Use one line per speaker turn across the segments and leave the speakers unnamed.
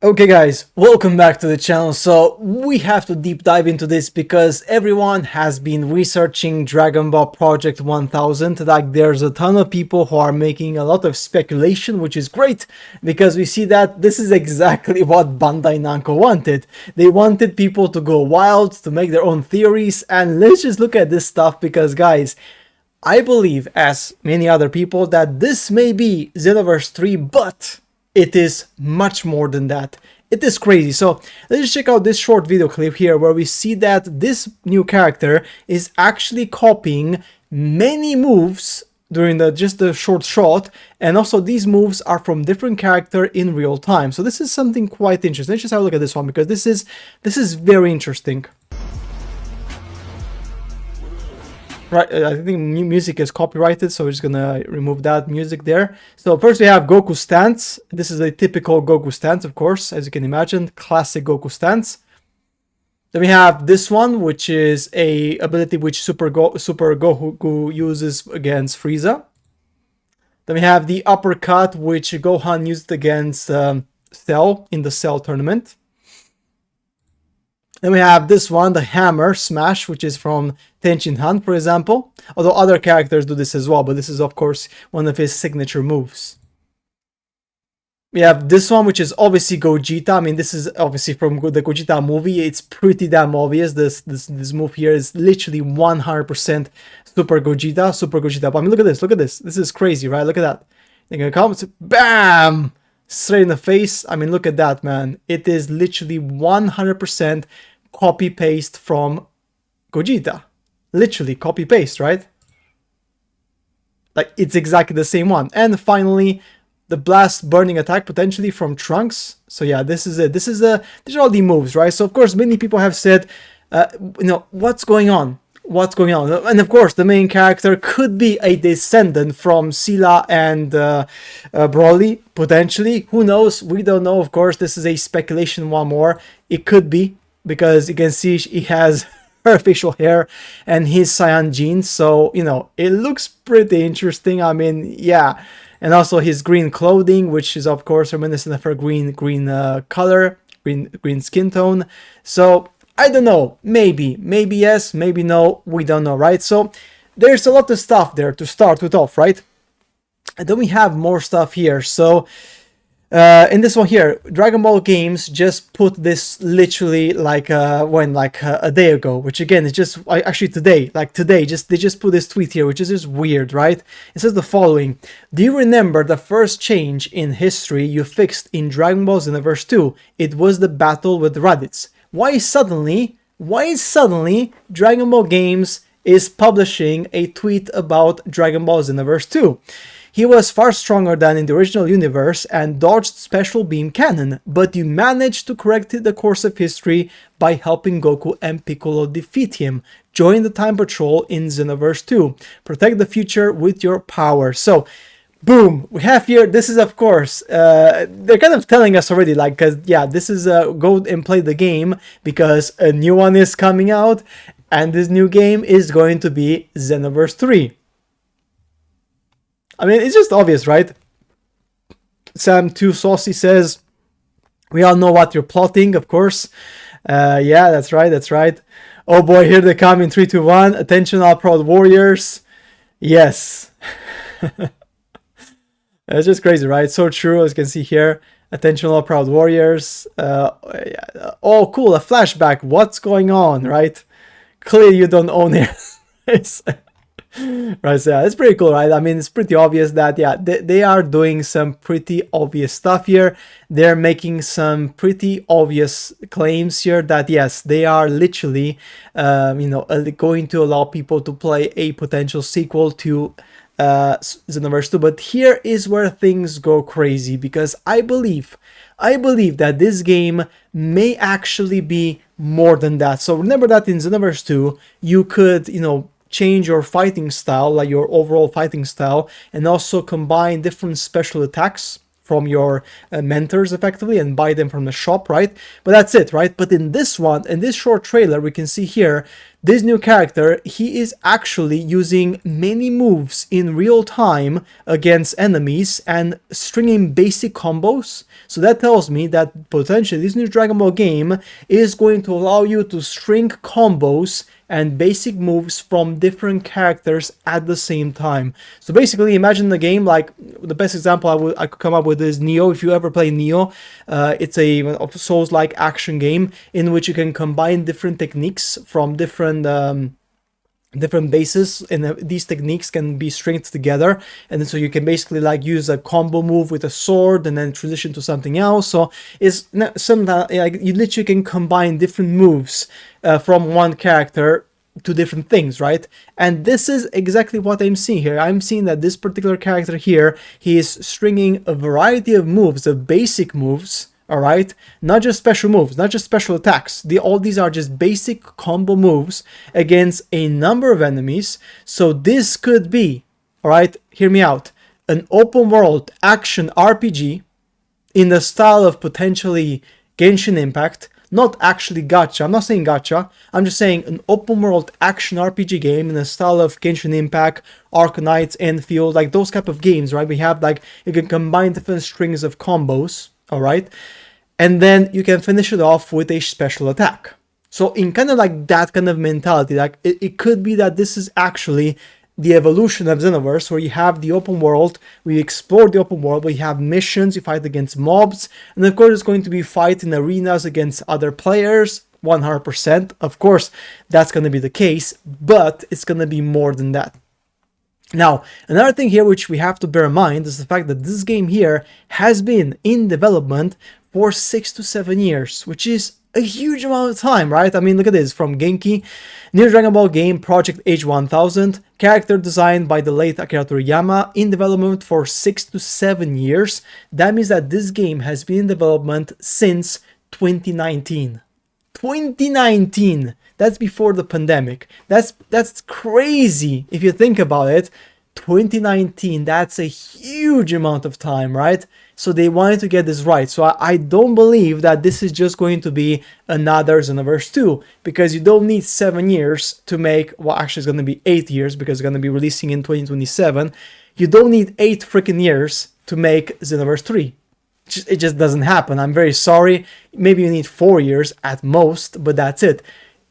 Okay guys, welcome back to the channel. So we have to deep dive into this because everyone has been researching Dragon Ball Project 1000. Like there's a ton of people who are making a lot of speculation, which is great because we see that this is exactly what Bandai Namco wanted. They wanted people to go wild, to make their own theories, and let's just look at this stuff because guys, I believe, as many other people, that this may be Xenoverse 3, but it is much more than that. It is crazy. So let's just check out this short video clip here where we see that this new character is actually copying many moves during just the short shot, and also these moves are from different character in real time. So this is something quite interesting. Let's just have a look at this one because this is very interesting. Right, I think music is copyrighted, so we're just gonna remove that music there. So first we have Goku stance. This is a typical Goku stance, of course, as you can imagine, classic Goku stance. Then we have this one, which is a ability which Super Goku uses against Frieza. Then we have the uppercut, which Gohan used against Cell in the Cell tournament. Then we have this one, the hammer smash, which is from Tenshin Han, for example. Although other characters do this as well, but this is of course one of his signature moves. We have this one, which is obviously Gogeta. I mean, this is obviously from the Gogeta movie. It's pretty damn obvious. This move here is literally 100% Super Gogeta. But I mean, look at this. Look at this. This is crazy, right? Look at that. They're gonna come, bam, straight in the face. I mean, look at that, man. It is literally 100% copy paste from Gogeta. Literally copy paste, right? Like it's exactly the same one. And finally, the blast burning attack potentially from Trunks. So yeah, this is it. These are all the moves, right? So of course, many people have said, what's going on? What's going on? And of course, the main character could be a descendant from Silla and Broly, potentially. Who knows? We don't know. Of course, this is a speculation. One more. It could be, because you can see he has her facial hair and his Saiyan genes. So, it looks pretty interesting. I mean, yeah. And also his green clothing, which is, of course, reminiscent of her green color, green skin tone. So, I don't know, maybe yes, maybe no, we don't know, right? So there's a lot of stuff there to start with off, right? And then we have more stuff here. So in this one here, Dragon Ball Games just put this literally like a day ago, which again is just actually today, they just put this tweet here, which is just weird, right? It says the following: do you remember the first change in history you fixed in Dragon Ball Xenoverse 2? It was the battle with Raditz. Why suddenly Dragon Ball Games is publishing a tweet about Dragon Ball Xenoverse 2? He was far stronger than in the original universe and dodged special beam cannon, but you managed to correct the course of history by helping Goku and Piccolo defeat him. Join the Time Patrol in Xenoverse 2. Protect the future with your power. So, boom, we have here, this is of course, they're kind of telling us already, like, because yeah, this is go and play the game because a new one is coming out, and this new game is going to be Xenoverse 3. I mean, it's just obvious, right? Sam Too Saucy says, we all know what you're plotting, of course. Yeah, that's right. Oh boy, here they come in 3, 2, 1. Attention all proud warriors. Yes. It's just crazy, right? So true, as you can see here. Attention all proud warriors. Oh, cool, a flashback. What's going on, right? Clearly you don't own it. Right, so yeah, it's pretty cool, right? I mean, it's pretty obvious that, yeah, they are doing some pretty obvious stuff here. They're making some pretty obvious claims here that, yes, they are literally, going to allow people to play a potential sequel to Xenoverse 2. But here is where things go crazy, because I believe that this game may actually be more than that. So remember that in Xenoverse 2 you could change your fighting style, like your overall fighting style, and also combine different special attacks from your mentors effectively and buy them from the shop, right? But that's it, right? But in this one, in this short trailer, we can see here this new character, he is actually using many moves in real time against enemies and stringing basic combos. So that tells me that potentially this new Dragon Ball game is going to allow you to string combos and basic moves from different characters at the same time. So basically, imagine the game like the best example I could come up with is Neo. If you ever play Neo, it's a Souls-like action game in which you can combine different techniques from different bases, and these techniques can be stringed together, and then so you can basically like use a combo move with a sword and then transition to something else. So it's sometimes like you literally can combine different moves from one character to different things, right? And this is exactly what I'm seeing here. I'm seeing that this particular character here, he is stringing a variety of moves, of basic moves, all right, not just special moves, not just special attacks. All these are just basic combo moves against a number of enemies. So this could be, all right, hear me out, an open world action RPG in the style of potentially Genshin Impact. Not actually gacha, I'm not saying gacha, I'm just saying an open world action RPG game in the style of Genshin Impact, Arknights, Enfield, like those type of games, right? We have like, you can combine different strings of combos, all right? And then you can finish it off with a special attack. So in kind of like that kind of mentality, like it could be that this is actually the evolution of Xenoverse, where you have the open world, we explore the open world, we have missions, you fight against mobs, and of course it's going to be fighting arenas against other players, 100%. Of course, that's going to be the case, but it's going to be more than that. Now, another thing here which we have to bear in mind is the fact that this game here has been in development for 6 to 7 years, which is a huge amount of time, right? I mean, look at this, from Genki, new Dragon Ball game, Project H1000, character designed by the late Akira Toriyama, in development for 6 to 7 years. That means that this game has been in development since 2019. 2019! That's before the pandemic. That's crazy if you think about it. 2019, that's a huge amount of time, right? So they wanted to get this right. So I don't believe that this is just going to be another Xenoverse 2, because you don't need 7 years to make, well, actually it's going to be 8 years because it's going to be releasing in 2027. You don't need 8 freaking years to make Xenoverse 3. It just doesn't happen. I'm very sorry. Maybe you need 4 years at most, but that's it.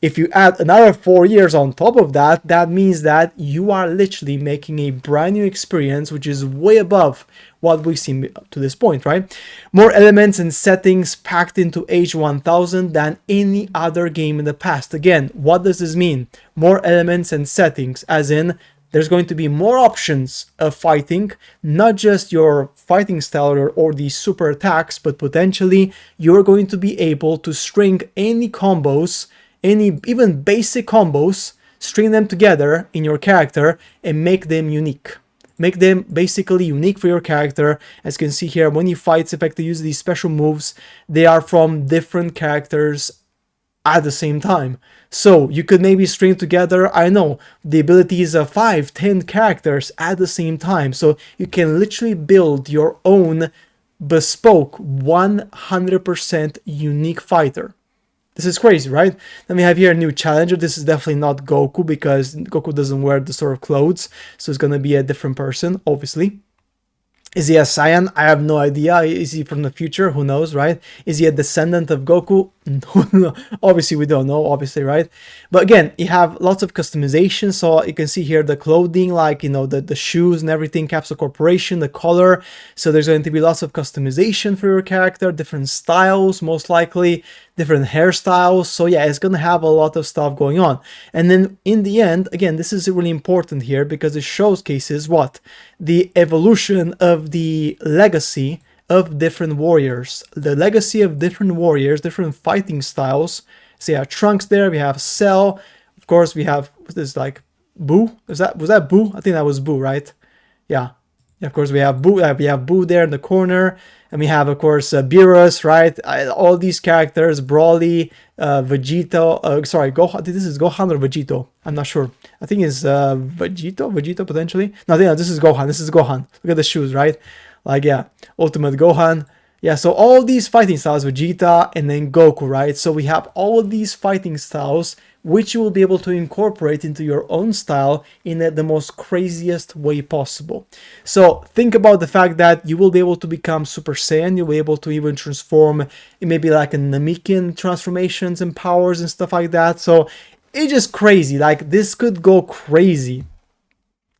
If you add another 4 years on top of that, that means that you are literally making a brand new experience, which is way above what we've seen to this point, right? More elements and settings packed into H1000 than any other game in the past. Again, what does this mean? More elements and settings, as in there's going to be more options of fighting, not just your fighting style or the super attacks, but potentially you're going to be able to string any combos, any even basic combos, string them together in your character and make them unique. Make them basically unique for your character. As you can see here, when you fight, in fact, to use these special moves, they are from different characters at the same time. So you could maybe string together, I know, the abilities of 5, 10 characters at the same time. So you can literally build your own bespoke 100% unique fighter. This is crazy, right? Then we have here a new challenger. This is definitely not Goku, because Goku doesn't wear the sort of clothes. So it's going to be a different person, obviously. Is he a Saiyan? I have no idea. Is he from the future? Who knows, right? Is he a descendant of Goku? No, obviously, we don't know, obviously, right? But again, you have lots of customization. So you can see here the clothing, like, you know, the shoes and everything, Capsule Corporation, the color. So there's going to be lots of customization for your character, different styles, most likely, different hairstyles. So yeah, it's going to have a lot of stuff going on. And then in the end, again, this is really important here because it showcases what? The evolution of the legacy of different warriors. The legacy of different warriors, different fighting styles. So yeah, Trunks there, we have Cell. Of course, we have this like Boo. Was that Boo? I think that was Boo, right? Yeah. Of course, we have Boo. We have Boo there in the corner. And we have, of course, Beerus, right? All these characters, Broly, Vegito, sorry, Gohan. This is Gohan or Vegito? I'm not sure. I think it's Vegito potentially. No, this is Gohan. This is Gohan. Look at the shoes, right? Like, yeah, Ultimate Gohan. Yeah, so all these fighting styles, Vegeta and then Goku, right? So we have all of these fighting styles which you will be able to incorporate into your own style in the most craziest way possible. So think about the fact that you will be able to become Super Saiyan, you'll be able to even transform in maybe like a Namekian transformations and powers and stuff like that. So it's just crazy, like this could go crazy.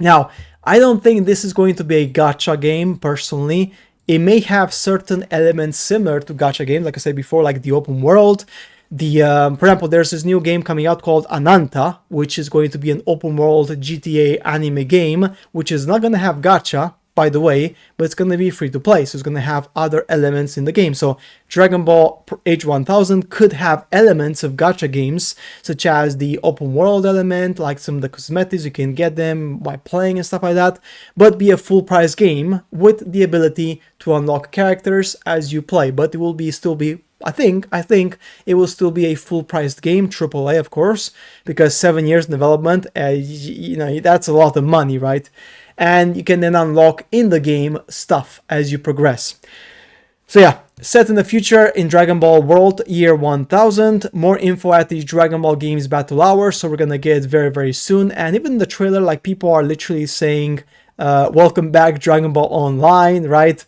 Now, I don't think this is going to be a gacha game, personally. It may have certain elements similar to gacha games, like I said before, like the open world. For example, there's this new game coming out called Ananta, which is going to be an open world GTA anime game, which is not going to have gacha, by the way, but it's going to be free to play, so it's going to have other elements in the game. So Dragon Ball H1000 could have elements of gacha games, such as the open world element, like some of the cosmetics, you can get them by playing and stuff like that, but be a full price game with the ability to unlock characters as you play, but it will still be I think it will still be a full-priced game, AAA, of course, because 7 years in development, that's a lot of money, right? And you can then unlock in the game stuff as you progress. So yeah, set in the future in Dragon Ball World year 1000. More info at the Dragon Ball Games Battle Hour, so we're gonna get it very, very soon. And even the trailer, like, people are literally saying, welcome back Dragon Ball Online, right?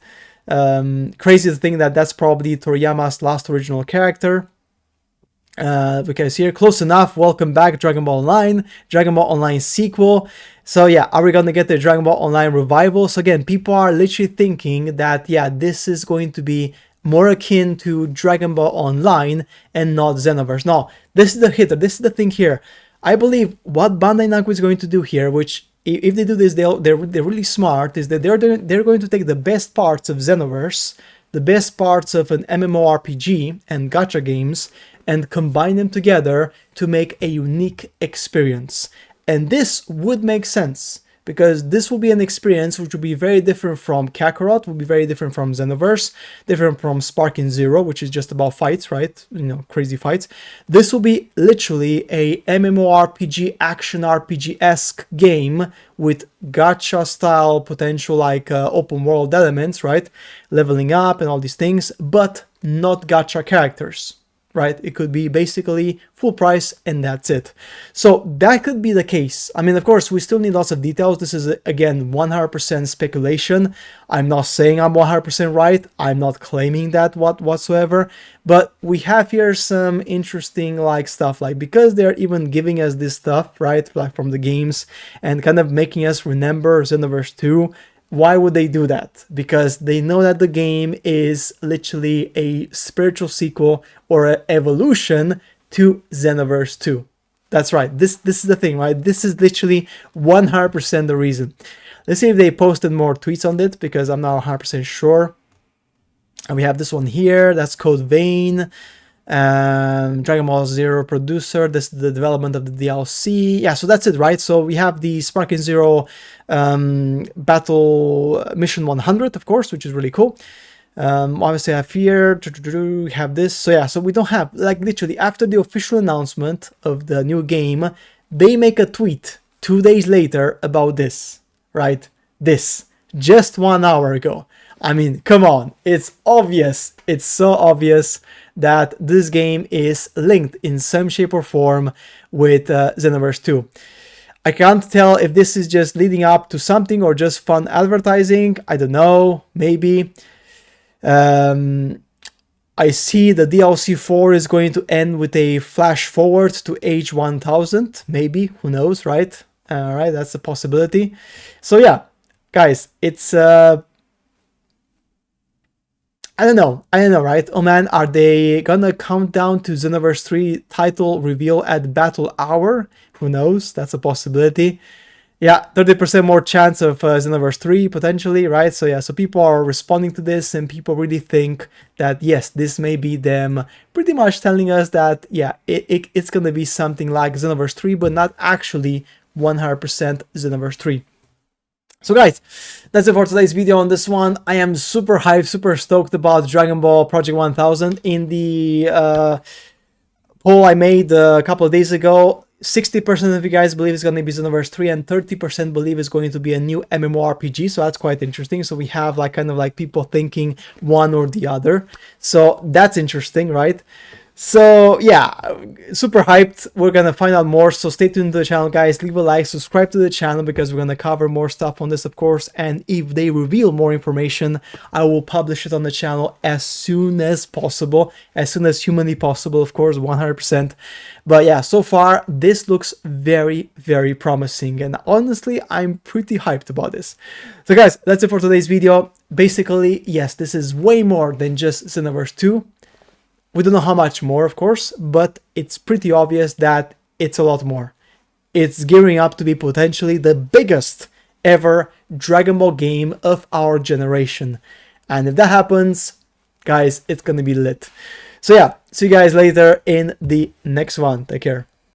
Crazy to think that that's probably Toriyama's last original character. Because here, close enough, welcome back Dragon Ball Online, Dragon Ball Online sequel. So yeah, are we gonna get the Dragon Ball Online revival? So again, people are literally thinking that, yeah, this is going to be more akin to Dragon Ball Online and not Xenoverse. No, this is the hitter, this is the thing here. I believe what Bandai Namco is going to do here, which if they do this, they're really smart, is that they're going to take the best parts of Xenoverse, the best parts of an MMORPG and gacha games, and combine them together to make a unique experience. And this would make sense, because this will be an experience which will be very different from Kakarot, will be very different from Xenoverse, different from Sparking Zero, which is just about fights, right? Crazy fights. This will be literally a MMORPG, action RPG-esque game with gacha style potential, like open world elements, right? Leveling up and all these things, but not gacha characters. Right? It could be basically full price and that's it. So that could be the case. I mean, of course, we still need lots of details. This is, again, 100% speculation. I'm not saying I'm 100% right. I'm not claiming that whatsoever. But we have here some interesting stuff, because they're even giving us this stuff, right? Like from the games and kind of making us remember Xenoverse 2. Why would they do that? Because they know that the game is literally a spiritual sequel or an evolution to Xenoverse 2. That's right. This is the thing, right? This is literally 100% the reason. Let's see if they posted more tweets on it, because I'm not 100% sure. And we have this one here. That's Code Vein. Dragon Ball Zero producer, this is the development of the DLC. Yeah, so that's it, right? So we have the Sparking Zero battle mission 100, of course, which is really cool. Obviously I have here, we have this. So yeah, so we don't have, literally after the official announcement of the new game, they make a tweet 2 days later about this, right? This, just 1 hour ago. I mean, come on, it's obvious, it's so obvious that this game is linked in some shape or form with Xenoverse 2. I can't tell if this is just leading up to something or just fun advertising, I don't know, maybe. I see the DLC 4 is going to end with a flash forward to age 1000, maybe, who knows, right? Alright, that's a possibility. So yeah, guys, it's... I don't know, right? Oh man, are they gonna count down to Xenoverse 3 title reveal at Battle Hour? Who knows? That's a possibility. Yeah, 30% more chance of Xenoverse 3 potentially, right? So yeah, so people are responding to this, and people really think that yes, this may be them pretty much telling us that yeah, it's gonna be something like Xenoverse 3, but not actually 100% Xenoverse 3. So guys, that's it for today's video on this one. I am super hyped, super stoked about Dragon Ball Project 1000. In the poll I made a couple of days ago, 60% of you guys believe it's going to be Xenoverse 3, and 30% believe it's going to be a new MMORPG. So that's quite interesting. So we have like kind of like people thinking one or the other. So that's interesting, right? So yeah, super hyped. We're gonna find out more, so stay tuned to the channel, guys. Leave a like, subscribe to the channel, because we're gonna cover more stuff on this, of course. And if they reveal more information, I will publish it on the channel as soon as possible, as soon as humanly possible, of course, 100%. But yeah, so far this looks very, very promising, and honestly, I'm pretty hyped about this. So guys, that's it for today's video. Basically, yes, this is way more than just Xenoverse 2. We don't know how much more, of course, but it's pretty obvious that it's a lot more. It's gearing up to be potentially the biggest ever Dragon Ball game of our generation. And if that happens, guys, it's gonna be lit. So yeah, see you guys later in the next one. Take care.